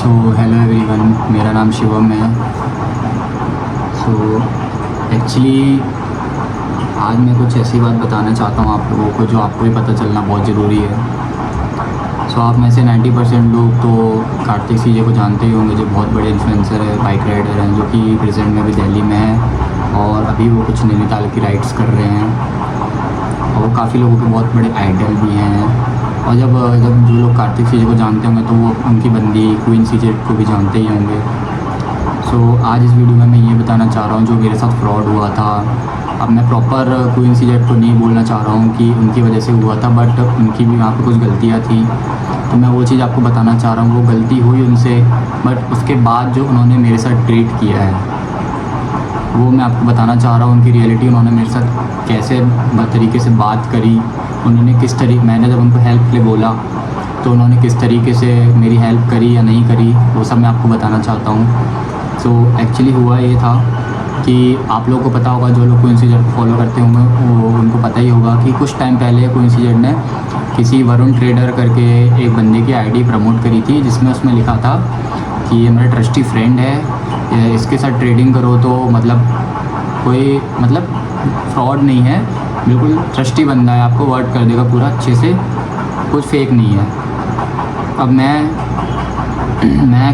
So hello everyone, मेरा नाम शिवम है। सो एक्चुअली आज मैं कुछ ऐसी बात बताना चाहता हूँ आप लोगों को जो आपको भी पता चलना बहुत ज़रूरी है। सो आप में से 90% लोग तो कार्तिक सीजे को जानते ही होंगे, जो बहुत बड़े इन्फ्लुएंसर है, बाइक राइडर हैं, जो कि प्रेजेंट में भी दिल्ली में है और अभी वो कुछ नैनीताल की राइड्स कर रहे हैं और वो काफ़ी लोगों के बहुत बड़े आइडल भी हैं। और जब जब जो लोग कार्तिक सीजे को जानते होंगे तो वो उनकी बंदी क्वीन सीजे को भी जानते ही होंगे। सो आज इस वीडियो में मैं ये बताना चाह रहा हूँ जो मेरे साथ फ्रॉड हुआ था। अब मैं प्रॉपर क्वीन सीजे को नहीं बोलना चाह रहा हूँ कि उनकी वजह से हुआ था, बट उनकी भी वहाँ पे कुछ गलतियाँ थी, तो मैं वो चीज़ आपको बताना चाह रहा हूँ। वो गलती हुई उनसे, बट उसके बाद जो उन्होंने मेरे साथ ट्रीट किया है वो मैं आपको बताना चाह रहा हूँ। उनकी रियलिटी, उन्होंने मेरे साथ कैसे तरीके से बात करी, उन्होंने किस तरीके, मैंने जब उनको हेल्प के लिए बोला तो उन्होंने किस तरीके से मेरी हेल्प करी या नहीं करी, वो सब मैं आपको बताना चाहता हूँ। सो एक्चुअली हुआ ये था कि आप लोगों को पता होगा, जो लोग क्वीन सीजे को फॉलो करते होंगे वो उनको पता ही होगा कि कुछ टाइम पहले क्वीन सीजे ने किसी वरुण ट्रेडर करके एक बंदे की आईडी प्रमोट करी थी, जिसमें उसमें लिखा था कि ये मेरा ट्रस्टी फ्रेंड है, इसके साथ ट्रेडिंग करो तो कोई फ्रॉड नहीं है, बिल्कुल ट्रस्टी बंदा है, आपको वर्क कर देगा पूरा अच्छे से, कुछ फेक नहीं है। अब मैं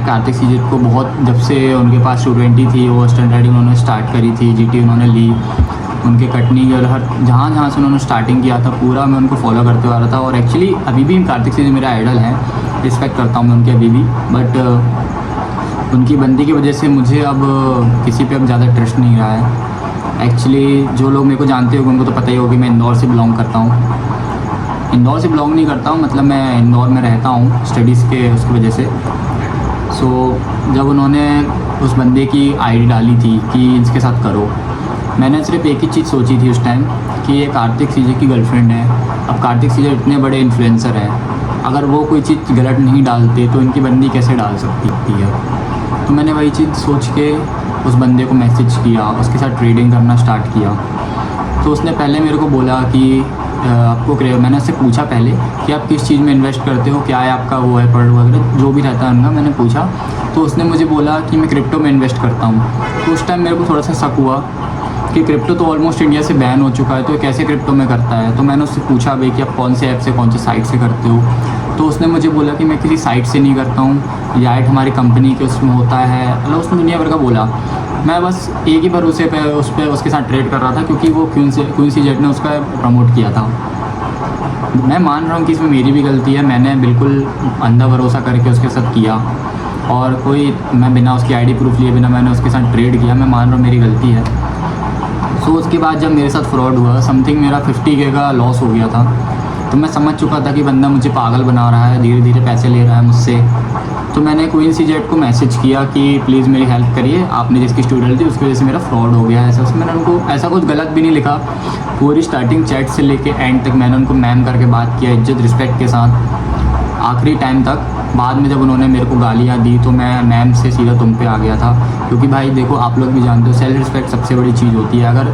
कार्तिक सीजे को बहुत, जब से उनके पास 220 थी, वो स्टंट राइडिंग उन्होंने स्टार्ट करी थी, जीटी उन्होंने ली, उनके कटनी और हर जहाँ से उन्होंने स्टार्टिंग किया था पूरा मैं उनको फॉलो करते आ रहा था। और एक्चुअली अभी भी कार्तिक सीजे मेरे आइडल हैं, रिस्पेक्ट करता हूँ मैं उनके अभी भी, बट उनकी बंदी की वजह से मुझे अब किसी पे अब ज़्यादा ट्रस्ट नहीं रहा है। एक्चुअली जो लोग मेरे को जानते होंगे उनको तो पता ही होगा कि मैं इंदौर से बिलोंग करता हूँ। इंदौर से बिलोंग नहीं करता हूँ, मतलब मैं इंदौर में रहता हूँ स्टडीज़ के उसकी वजह से। सो जब उन्होंने उस बंदे की आईडी डाली थी कि इसके साथ करो, मैंने सिर्फ एक ही चीज़ सोची थी उस टाइम कि ये कार्तिक सीजे की गर्लफ्रेंड है। अब कार्तिक सीजे इतने बड़े इन्फ्लुएंसर हैं, अगर वो कोई चीज़ गलत नहीं डालते तो इनकी बंदी कैसे डाल सकती है। तो मैंने वही चीज़ सोच के उस बंदे को मैसेज किया, उसके साथ ट्रेडिंग करना स्टार्ट किया। तो उसने पहले मेरे को बोला कि आपको मैंने उससे पूछा पहले कि आप किस चीज़ में इन्वेस्ट करते हो, क्या है आपका वो है पर वगैरह जो भी रहता है उनका, मैंने पूछा तो उसने मुझे बोला कि मैं क्रिप्टो में इन्वेस्ट करता हूँ। तो उस टाइम मेरे को थोड़ा सा शक हुआ कि क्रिप्टो तो ऑलमोस्ट इंडिया से बैन हो चुका है, तो कैसे क्रिप्टो में करता है। तो मैंने उससे पूछा भाई कि आप कौन से ऐप से, कौन से साइट से करते हो। तो उसने मुझे बोला कि मैं किसी साइट से नहीं करता हूँ, याइट हमारी कंपनी के उसमें होता है, मतलब उसने दुनिया भर का बोला। मैं बस एक ही भरोसे पे उसके साथ ट्रेड कर रहा था, क्योंकि वो क्वीन सीजे ने उसका प्रमोट किया था। मैं मान रहा हूँ कि इसमें मेरी भी गलती है, मैंने बिल्कुल अंधा भरोसा करके उसके साथ किया और मैं बिना उसकी आईडी प्रूफ लिए बिना मैंने उसके साथ ट्रेड किया, मैं मान रहा हूँ मेरी गलती है। सो उसके बाद जब मेरे साथ फ्रॉड हुआ, समथिंग मेरा 50K का लॉस हो गया था, तो मैं समझ चुका था कि बंदा मुझे पागल बना रहा है, धीरे धीरे पैसे ले रहा है मुझसे। तो मैंने क्वीन सीजे को मैसेज किया कि प्लीज़ मेरी हेल्प करिए, आपने जिसकी स्टूडेंट थी उसकी वजह से मेरा फ्रॉड हो गया है। ऐसा मैंने उनको ऐसा कुछ गलत भी नहीं लिखा, पूरी स्टार्टिंग चैट से लेके एंड तक मैंने उनको मैम करके बात किया, इज्जत रिस्पेक्ट के साथ, आखिरी टाइम तक। बाद में जब उन्होंने मेरे को गालियाँ दी तो मैं मैम से सीधा तुम पे आ गया था, क्योंकि भाई देखो आप लोग भी जानते हो सेल्फ रिस्पेक्ट सबसे बड़ी चीज़ होती है। अगर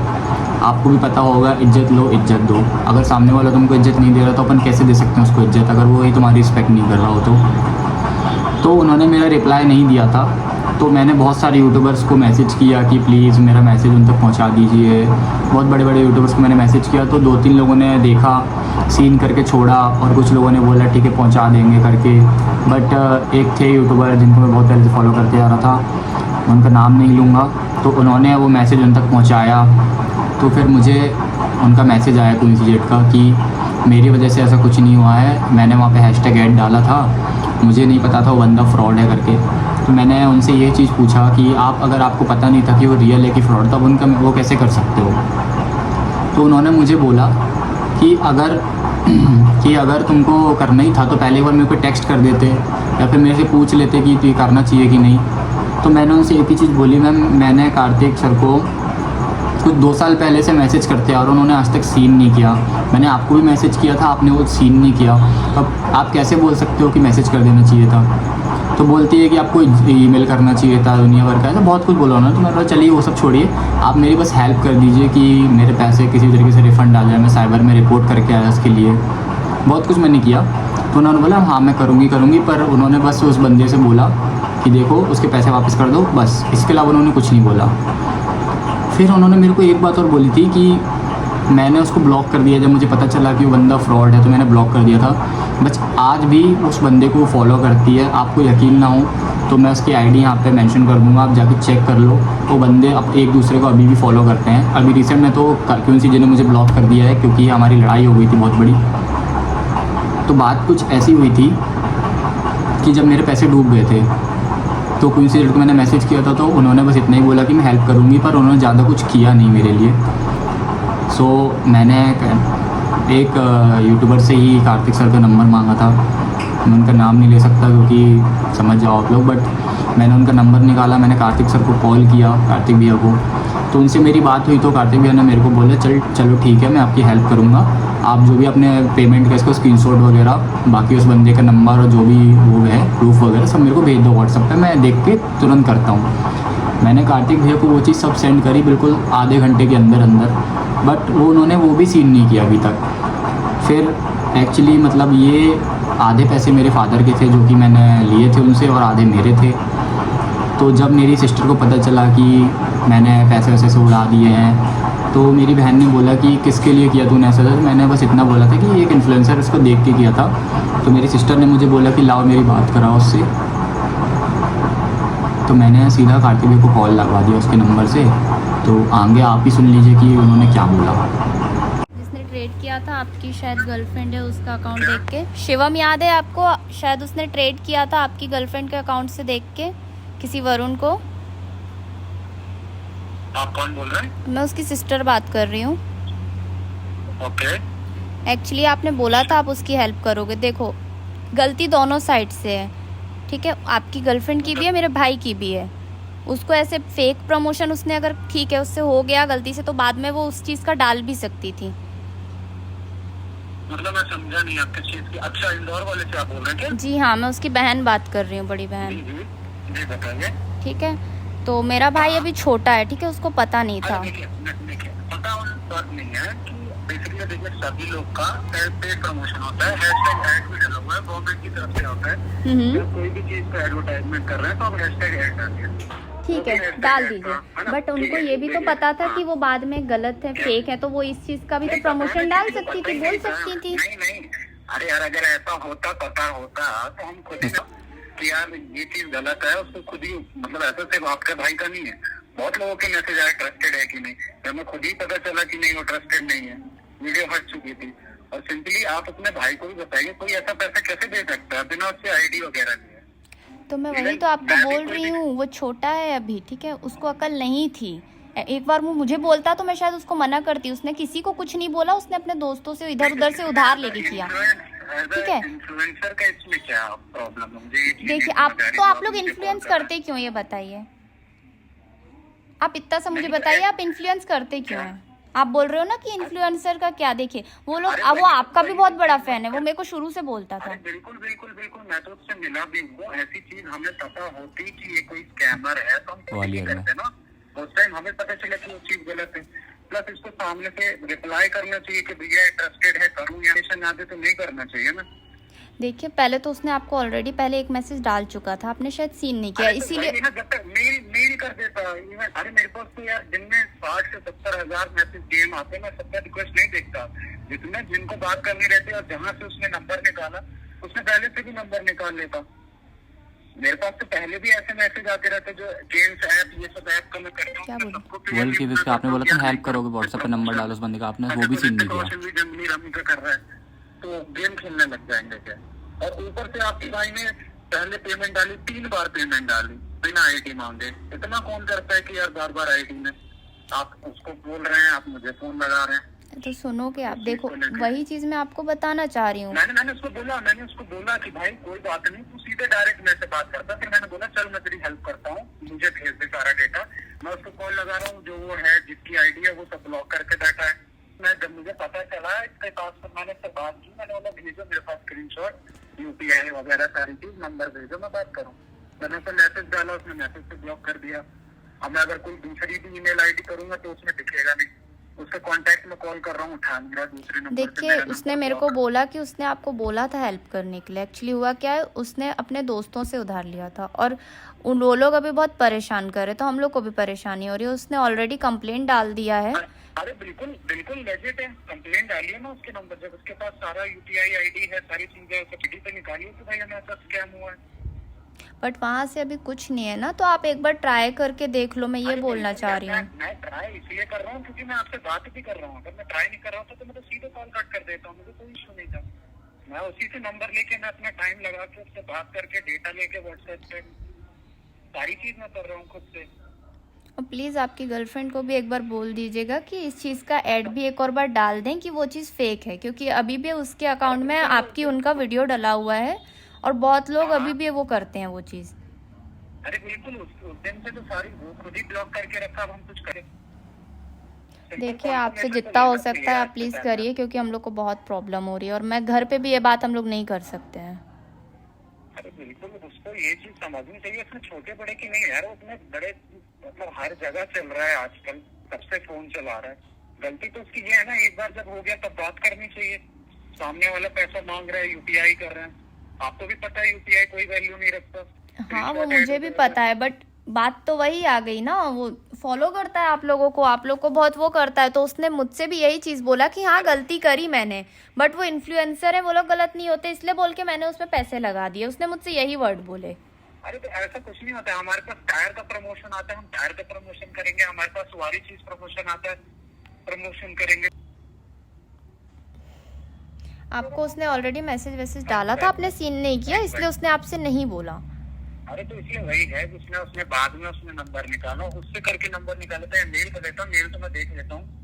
आपको भी पता होगा, इज्जत लो, इज्जत दो। अगर सामने वाला तुमको इज्जत नहीं दे रहा तो अपन कैसे दे सकते हैं उसको इज्जत, अगर वो ही तुम्हारी रिस्पेक्ट नहीं कर रहा हो तो उन्होंने मेरा रिप्लाई नहीं दिया था। तो मैंने बहुत सारे यूट्यूबर्स को मैसेज किया कि प्लीज़ मेरा मैसेज उन तक पहुंचा दीजिए। बहुत बड़े बड़े यूट्यूबर्स को मैंने मैसेज किया, तो 2-3 लोगों ने देखा, सीन करके छोड़ा, और कुछ लोगों ने बोला ठीक है पहुंचा देंगे करके। बट एक थे यूट्यूबर जिनको मैं बहुत पहले से फॉलो करते आ रहा था, उनका नाम नहीं लूँगा, तो उन्होंने वो मैसेज उन तक पहुँचाया। तो फिर मुझे उनका मैसेज आया क्वीन सीजे का कि मेरी वजह से ऐसा कुछ नहीं हुआ है, मैंने वहाँ पे हैशटैग ऐड डाला था, मुझे नहीं पता था वो बंदा फ्रॉड है करके। तो मैंने उनसे ये चीज़ पूछा कि अगर आपको पता नहीं था कि वो रियल है कि फ्रॉड था, वो कैसे कर सकते हो। तो उन्होंने मुझे बोला कि अगर तुमको करना ही था तो पहले एक बार मेरे को टेक्स्ट कर देते या फिर मेरे से पूछ लेते कि तो ये करना चाहिए कि नहीं। तो मैंने उनसे एक ही चीज़ बोली, मैंने कार्तिक सर को कुछ 2 साल पहले से मैसेज करते हैं और उन्होंने आज तक सीन नहीं किया। मैंने आपको भी मैसेज किया था, आपने वो सीन नहीं किया। अब आप कैसे बोल सकते हो कि मैसेज कर देना चाहिए था। तो बोलती है कि आपको ईमेल करना चाहिए था, दुनिया भर का ऐसा बहुत कुछ बोला उन्होंने। तो मैंने बोला चलिए वो सब छोड़िए, आप मेरी बस हेल्प कर दीजिए कि मेरे पैसे किसी तरीके से रिफ़ंड आ जाए। मैं साइबर में रिपोर्ट करके आया उसके लिए, बहुत कुछ मैंने किया। तो उन्होंने बोला हाँ मैं करूँगी, पर उन्होंने बस उस बंदे से बोला कि देखो उसके पैसे वापस कर दो, बस इसके अलावा उन्होंने कुछ नहीं बोला। फिर उन्होंने मेरे को एक बात और बोली थी कि मैंने उसको ब्लॉक कर दिया, जब मुझे पता चला कि वो बंदा फ्रॉड है तो मैंने ब्लॉक कर दिया था। बस आज भी उस बंदे को फॉलो करती है, आपको यकीन ना हो तो मैं उसकी आईडी यहाँ पे मेंशन कर दूँगा, आप जाके चेक कर लो। वो बंदे अब एक दूसरे को अभी भी फॉलो करते हैं। अभी रिसेंट में तो क्योंकि जी ने मुझे ब्लॉक कर दिया है क्योंकि हमारी लड़ाई हो गई थी बहुत बड़ी। तो बात कुछ ऐसी हुई थी कि जब मेरे पैसे डूब गए थे तो कोइंसिडेंट को मैंने मैसेज किया था, तो उन्होंने बस इतना ही बोला कि मैं हेल्प करूँगी, पर उन्होंने ज़्यादा कुछ किया नहीं मेरे लिए। सो मैंने एक यूट्यूबर से ही कार्तिक सर का नंबर मांगा था। मैं उनका नाम नहीं ले सकता क्योंकि समझ जाओ आप लोग, बट मैंने उनका नंबर निकाला, मैंने कार्तिक सर को कॉल किया, कार्तिक भैया को। तो उनसे मेरी बात हुई तो कार्तिक भैया ने मेरे को बोला चलो ठीक है, मैं आपकी हेल्प करूँगा, आप जो भी अपने पेमेंट का इसको स्क्रीनशॉट वगैरह, बाकी उस बंदे का नंबर और जो भी वो है प्रूफ वगैरह सब मेरे को भेज दो व्हाट्सएप पे, मैं देख के तुरंत करता हूँ। मैंने कार्तिक भैया को वो चीज़ सब सेंड करी बिल्कुल आधे घंटे के अंदर, बट उन्होंने वो भी सीन नहीं किया अभी तक। फिर एक्चुअली मतलब ये आधे पैसे मेरे फादर के थे जो कि मैंने लिए थे उनसे, और आधे मेरे थे। तो जब मेरी सिस्टर को पता चला कि मैंने पैसे वैसे से उड़ा दिए हैं, तो मेरी बहन ने बोला कि किसके लिए किया तूने ऐसा। तो मैंने बस इतना बोला था कि एक इन्फ्लुएंसर उसको देख के किया था। तो मेरी सिस्टर ने मुझे बोला कि लाओ मेरी बात कराओ उससे। तो मैंने सीधा कार्तिक भैया को कॉल लगवा दिया उसके नंबर से। तो आगे आप ही सुन लीजिए कि उन्होंने क्या बोला। जिसने ट्रेड किया था आपकी शायद गर्लफ्रेंड है, उसका अकाउंट देख के। शिवम याद है आपको? शायद उसने ट्रेड किया था आपकी गर्लफ्रेंड के अकाउंट से देख के, किसी वरुण को। आप कौन बोल रहे हैं? मैं उसकी सिस्टर बात कर रही हूँ। ओके। एक्चुअली आपने बोला था आप उसकी हेल्प करोगे। देखो गलती दोनों साइड से है, ठीक है, आपकी गर्लफ्रेंड की भी है, मेरे भाई की भी है। उसको ऐसे फेक प्रमोशन उसने अगर ठीक है उससे हो गया गलती से, तो बाद में वो उस चीज़ का डाल भी सकती थी। मतलब मैं समझा नहीं आपकी चीज की। अच्छा, इंदौर वाले से आप बोल रहे हैं क्या? जी हाँ, मैं उसकी बहन बात कर रही हूँ, बड़ी बहन। जी बताइए। ठीक है, तो मेरा भाई अभी छोटा है, ठीक है, उसको पता नहीं था। देखिए पता उन बात नहीं है कि बेसिकली देखिए सभी लोग का पेड प्रमोशन होता है, हैशटैग ऐड भी डला हुआ है गवर्नमेंट की तरफ से होता है। जब कोई भी चीज का एडवर्टाइजमेंट कर रहे हैं तो आप हैशटैग ऐड डालिए। ठीक है, डाल दीजिए, बट उनको ये भी तो पता था कि वो बाद में गलत है, फेक है, तो वो इस चीज का भी तो प्रमोशन डाल सकती थी, बोल सकती थी। नहीं, अरे यार अगर ऐसा होता पता होता तो हम खुद ही कि यार ये चीज गलत है, उसको खुद ही मतलब ऐसा सिर्फ आपका भाई का नहीं है, बहुत लोगों के मैसेज आए ट्रस्टेड है कि नहीं। जब मैं खुद ही पता चला कि नहीं वो ट्रस्टेड नहीं है, वीडियो हट चुकी थी। और सिंपली आप अपने भाई को भी बताइए, कोई ऐसा पैसा कैसे दे सकता है बिना उससे आईडी वगैरह लिए। तो मैं वही तो आपको बोल रही हूँ, वो छोटा है अभी, ठीक है, उसको अकल नहीं थी। एक बार वो मुझे बोलता तो मैं शायद उसको मना करती। उसने किसी को कुछ नहीं बोला, उसने अपने दोस्तों से इधर उधर से उधार लेके किया, ठीक है। इन्फ्लुएंसर का इसमें क्या प्रॉब्लम है? मुझे देखिए आप लोग इन्फ्लुएंस करते क्यों, ये बताइए। आप इतना सा मुझे बताइए, आप इन्फ्लुएंस करते क्यों हैं? आप बोल रहे हो ना कि इन्फ्लुएंसर का क्या। देखिए वो लोग, अब वो आपका भी बहुत बड़ा फैन है, वो मेरे को शुरू से बोलता था। बिल्कुल, मैं तो उससे मिला भी हूँ। ऐसी चीज हमें पता होती कि ये कोई स्कैमर है तो हम करते ना, उस टाइम हमें पता चला कि वो चीज गलत है। प्लस इसको सामने से रिप्लाई करना चाहिए कि भैया ट्रस्टेड है, करूँ या ना दे तो नहीं करना चाहिए ना। देखिए पहले तो उसने आपको ऑलरेडी पहले एक मैसेज डाल चुका था, आपने शायद सीन नहीं किया, इसीलिए जब तक मेल कर देता। अरे मेरे पास तो यार दिन में 60 से 70 हजार मैसेज डीएम आते हैं, मैं सबका रिक्वेस्ट नहीं देखता। जिनको बात करनी रहती है और जहाँ से उसने नंबर निकाला उसने पहले से भी नंबर निकाल लेता। मेरे पास तो पहले भी ऐसे मैसेज आते रहते जो गेम्स ऐप ये सब ऐप का मैं करता हूँ। आपने बोला था हेल्प करोगे, व्हाट्सएप पे नंबर डालो उस बंदे का, आपने वो भी सीन नहीं किया। जंगली रमी का कर रहा है तो गेम खेलने लग जाएंगे क्या? और ऊपर से आपके भाई ने पहले पेमेंट डाली, 3 बार पेमेंट डाली बिना आईडी मांगे। इतना कौन करता है कि यार बार बार आईडी में आप उसको बोल रहे हैं, आप मुझे फोन लगा रहे हैं। तो सुनो कि आप देखो, वही चीज मैं आपको बताना चाह रही हूँ। मैंने उसको बोला कि भाई कोई बात नहीं, तू सीधे डायरेक्ट मेरे से बात करता। फिर मैंने बोला चल मैं तेरी हेल्प करता हूँ, मुझे भेज दे सारा डेटा। मैं उसको कॉल लगा रहा हूँ, जो वो है जिसकी आईडी है वो सब ब्लॉक करके बैठा है। मैं जब मुझे पता चला इसके पास, तो मैंने इससे बात की, मैंने बोला भेजो मेरे पास स्क्रीनशॉट यूपीआई वगैरह सारी चीज, नंबर भेजो मैं बात करूँ। मैंने उसे मैसेज डाला, उसने मैसेज से ब्लॉक कर दिया। अब मैं अगर कोई दूसरी भी ईमेल आईडी करूंगा तो उसमें दिखेगा नहीं। उसके कांटेक्ट में कॉल कर रहा हूँ, उठा नहीं रहा, दूसरे नंबर से देखिए मेरा उसने नंबर मेरे को ब्लॉक बोला कि उसने आपको बोला था हेल्प करने के लिए। एक्चुअली हुआ क्या है, उसने अपने दोस्तों से उधार लिया था और वो लोग अभी बहुत परेशान कर रहे, तो हम लोग को भी परेशानी हो रही है। उसने ऑलरेडी कंप्लेंट डाल दिया है। अरे बिल्कुल बिल्कुल लेजिट है, कंप्लेंट डालिए ना उसके नंबर, जब उसके पास सारा यूपीआई आईडी है, सारी चीजें है, पीडी पे निकालिए कि भाई हमें ऐसा स्कैम हुआ है। बट वहाँ से अभी कुछ नहीं है ना, तो आप एक बार ट्राई करके देख लो, मैं ये अरे बोलना बिल्कुल, चाह रही हूँ। मैं ट्राई इसलिए कर रहा हूँ क्योंकि मैं आपसे बात भी कर रहा हूँ। अगर मैं ट्राई नहीं कर रहा होता तो मैं तो सीधे कॉल कट कर देता हूँ, मुझे कोई इशू नहीं था। मैं उसी से नंबर लेके मैं अपना टाइम लगा के उससे बात करके डेटा लेके व्हाट्सएप पे सारी चीज मैं कर रहा हूँ खुद से। और प्लीज़ आपकी गर्लफ्रेंड को भी एक बार बोल दीजिएगा कि इस चीज़ का ऐड भी एक और बार डाल दें कि वो चीज़ फेक है, क्योंकि अभी भी उसके अकाउंट में आपकी उनका वीडियो डला हुआ है और बहुत लोग अभी भी वो करते हैं वो चीज़। अरे बिल्कुल, उस दिन से तो सारी वो खुद ही ब्लॉक करके रखा, अब हम कुछ करें। देखिए आपसे जितना हो सकता है आप प्लीज़ करिए, क्योंकि हम लोग को बहुत प्रॉब्लम हो रही है और मैं घर पे भी ये बात हम लोग नहीं कर सकते हैं। अरे बिल्कुल, उसको ये चीज समझनी चाहिए, इसमें छोटे बड़े की नहीं यार, उसमें बड़े मतलब हर जगह चल रहा है आजकल, सबसे फोन चला रहा है। गलती तो उसकी ये है ना, एक बार जब हो गया तब बात करनी चाहिए। सामने वाला पैसा मांग रहा है, यूपीआई कर रहे हैं, आपको भी पता है यूपीआई कोई वैल्यू नहीं रखता। हाँ वो मुझे भी पता है, बट बात तो वही आ गई ना, वो फॉलो करता है आप लोगों को, आप लोग को बहुत वो करता है। तो उसने मुझसे भी यही चीज़ बोला कि हाँ गलती करी मैंने, बट वो इन्फ्लुएंसर है, वो लोग गलत नहीं होते, इसलिए बोल के मैंने उसमें पैसे लगा दिए। उसने मुझसे यही वर्ड बोले। अरे तो ऐसा कुछ नहीं होता है, हमारे पास टायर का प्रमोशन आता है, हम टायर का प्रमोशन करेंगे, हमारे पास सारी चीज प्रमोशन आता है, प्रमोशन करेंगे। आपको उसने ऑलरेडी मैसेज डाला था, आपने सीन नहीं किया, इसलिए उसने आपसे नहीं बोला। अरे तो इसलिए वही है जिसने उसने बाद में उसने नंबर निकाला, उससे करके नंबर निकाला था, मेल कर देता हूँ, मेल तो मैं देख लेता हूँ।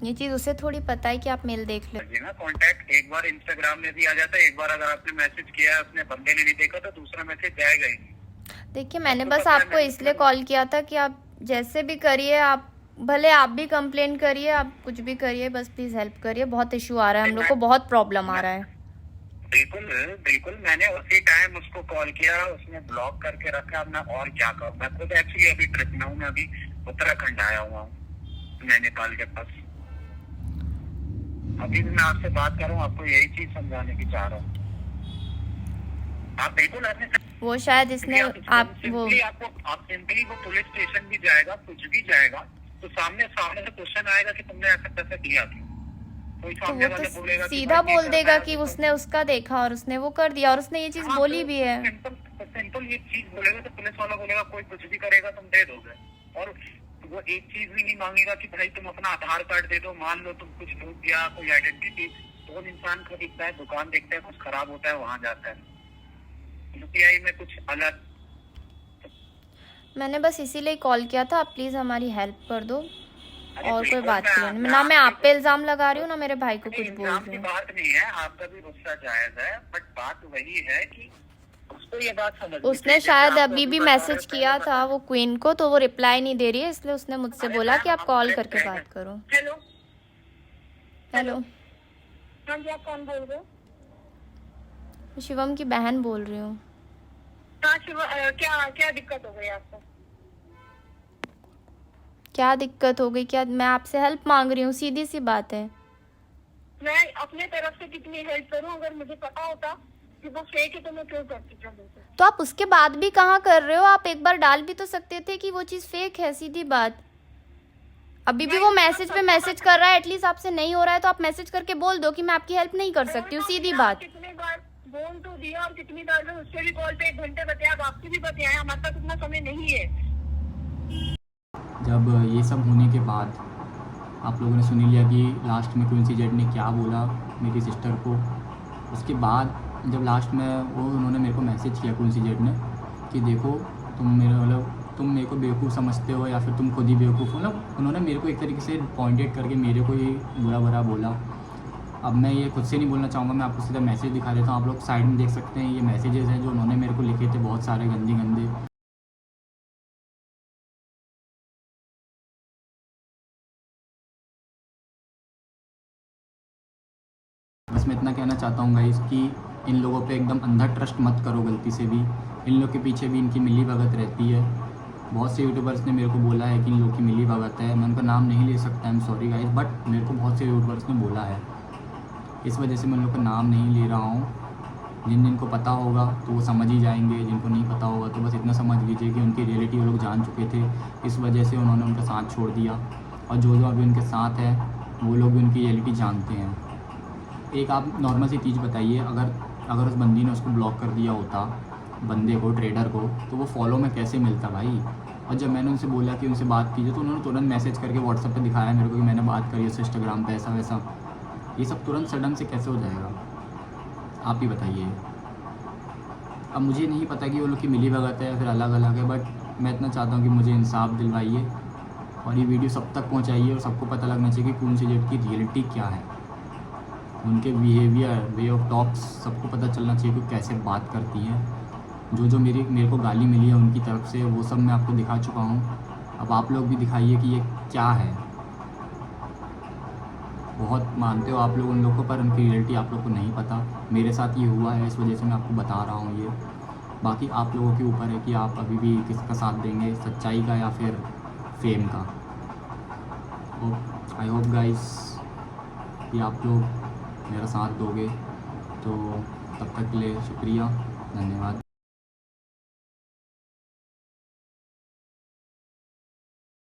ये चीज़ उसे थोड़ी पता है कि आप मेल देख ले। ना कांटेक्ट एक बार इंस्टाग्राम में भी आ जाता है, एक बार अगर आपने मैसेज किया है उसने बंदे ने नहीं देखा तो दूसरा मैसेज जाएगा ही नहीं। देखिए मैंने बस आपको इसलिए कॉल किया था कि आप जैसे भी करिए, आप भले आप भी कंप्लेन करिए, आप कुछ भी करिए, बस प्लीज हेल्प करिए। बहुत इशू आ रहा है, हम लोग को बहुत प्रॉब्लम आ रहा है। बिल्कुल बिल्कुल, मैंने उसी टाइम उसको कॉल किया, उसने ब्लॉक करके रखा। अब मैं और क्या करूँ, मैं खुद एक्चुअली अभी ट्रिप में हूँ, मैं अभी उत्तराखंड आया हुआ हूँ नैनीताल के पास। अभी भी मैं आपसे बात कर रहा हूँ, आपको यही चीज समझाने की चाह रहा हूँ। आप बिल्कुल अपने वो शायद इसने आप सिंपली वो पुलिस स्टेशन भी जाएगा, कुछ भी जाएगा, तो सामने से क्वेश्चन आएगा कि तुमने ऐसा कैसे दिया था। कोई तो सामने वो वाला तो बोलेगा सीधा बोल देगा कि उसने उसका देखा और उसने वो कर दिया, और उसने ये चीज बोली भी है। सिंपल ये चीज बोलेगा तो पुलिस वाला बोलेगा कोई कुछ भी करेगा तुम दे दोगे, और वो एक चीज भी नहीं मांगेगा कि भाई तुम अपना आधार कार्ड दे दो। मान लो तुम कुछ लूट दिया, कोई आइडेंटिटी, तो इंसान खरीदता है, दुकान देखता है, कुछ खराब होता है वहां जाता है। यूपीआई में कुछ अलग। मैंने बस इसीलिए कॉल किया था, आप प्लीज हमारी हेल्प कर दो, और कोई बात नहीं। ना मैं आप पे इल्जाम लगा रही हूँ, ना मेरे भाई को कुछ बोल रही हूँ। बात नहीं है, आपका भी गुस्सा जायज है, बट बात वही है कि उसको ये बात समझ। उसने शायद अभी भी मैसेज किया था वो क्वीन को, तो वो रिप्लाई नहीं दे रही है, इसलिए उसने मुझसे बोला कि आप कॉल करके बात करो। हेलो हेलो, हाँ जी, आप कौन बोल रहे हो? शिवम की बहन बोल रही हूँ। हाँ शिव, क्या क्या दिक्कत हो गई आपको? क्या दिक्कत हो गई? क्या मैं आपसे हेल्प मांग रही हूँ, सीधी सी बात है। मैं अपने तरफ से कितनी हेल्प करूँ, अगर मुझे पता होता कि वो फेक है तो मैं क्यों करती? तो आप उसके बाद भी कहाँ कर रहे हो? आप एक बार डाल भी तो सकते थे कि वो चीज़ फेक है, सीधी बात। अभी भी वो मैसेज पे मैसेज कर रहा है, एटलीस्ट आपसे नहीं हो रहा है तो आप मैसेज करके बोल दो कि मैं आपकी हेल्प नहीं कर सकती हूँ, सीधी बात। कितनी बार बोल तो दिया, और कितनी बार उससे भी कॉल पे 1 घंटे बताया, आपसे भी बताया, हमारे पास इतना समय नहीं है। जब ये सब होने के बाद आप लोगों ने सुन लिया कि लास्ट में क्वींसी जेड ने क्या बोला मेरी सिस्टर को। उसके बाद जब लास्ट में उन्होंने मेरे को मैसेज किया क्वींसी जेड ने कि देखो तुम मेरे को बेवकूफ़ समझते हो या फिर तुम खुद ही बेवकूफ़ हो, मतलब उन्होंने मेरे को एक तरीके से पॉइंटेड करके मेरे को ही बुरा बोला। अब मैं ये खुद से नहीं बोलना चाहूँगा, मैं आपको सीधा मैसेज दिखा देता हूँ, आप लोग साइड में देख सकते हैं। ये मैसेजेस हैं जो उन्होंने मेरे को लिखे थे, बहुत सारे गंदे। बस मैं इतना कहना चाहता हूँ गाइस कि इन लोगों पे एकदम अंधा ट्रस्ट मत करो गलती से भी। इन लोग के पीछे भी इनकी मिली भगत रहती है। बहुत से यूट्यूबर्स ने मेरे को बोला है कि इन लोग की मिली भगत है। मैं उनका नाम नहीं ले सकता, I am sorry guys, but मेरे को बहुत से यूट्यूबर्स ने बोला है, इस वजह से मैं उन लोग का नाम नहीं ले रहा हूँ। जिनको पता होगा तो वो समझ ही जाएंगे, जिनको नहीं पता होगा तो बस इतना समझ लीजिए कि उनकी रियलिटी वो लोग जान चुके थे, इस वजह से उन्होंने उनका साथ छोड़ दिया। और जो जो अभी उनके साथ है वो लोग भी उनकी रियलिटी जानते हैं। एक आप नॉर्मल सी चीज़ बताइए, अगर उस बंदी ने उसको ब्लॉक कर दिया होता, बंदे को, ट्रेडर को, तो वो फॉलो में कैसे मिलता भाई। और जब मैंने उनसे बोला कि उनसे बात कीजिए तो उन्होंने तुरंत मैसेज करके व्हाट्सएप पे दिखाया मेरे को कि मैंने बात करी उससे इंस्टाग्राम पे, ऐसा वैसा। ये सब तुरंत सडन से कैसे हो जाएगा, आप ही बताइए। अब मुझे नहीं पता कि वो लोग की मिली भगत है या फिर अलग अलग है, बट मैं इतना चाहता हूँ कि मुझे इंसाफ दिलवाइए और ये वीडियो सब तक पहुँचाइए और सबको पता लगना चाहिए कि कून सी जेट की रियलिटी क्या है, उनके बिहेवियर, वे ऑफ टॉक्स सबको पता चलना चाहिए कि कैसे बात करती हैं। जो मेरे को गाली मिली है उनकी तरफ से वो सब मैं आपको दिखा चुका हूँ। अब आप लोग भी दिखाइए कि ये क्या है। बहुत मानते हो आप लोग उन लोग को, पर उनकी रियलिटी आप लोग को नहीं पता। मेरे साथ ये हुआ है, इस वजह से मैं आपको बता रहा हूँ ये। बाकी आप लोगों के ऊपर है कि आप अभी भी किसका साथ देंगे, सच्चाई का या फिर फेम का। आई होप गाइस कि आप लोग मेरा साथ दोगे। तो तब तक के लिए शुक्रिया, धन्यवाद।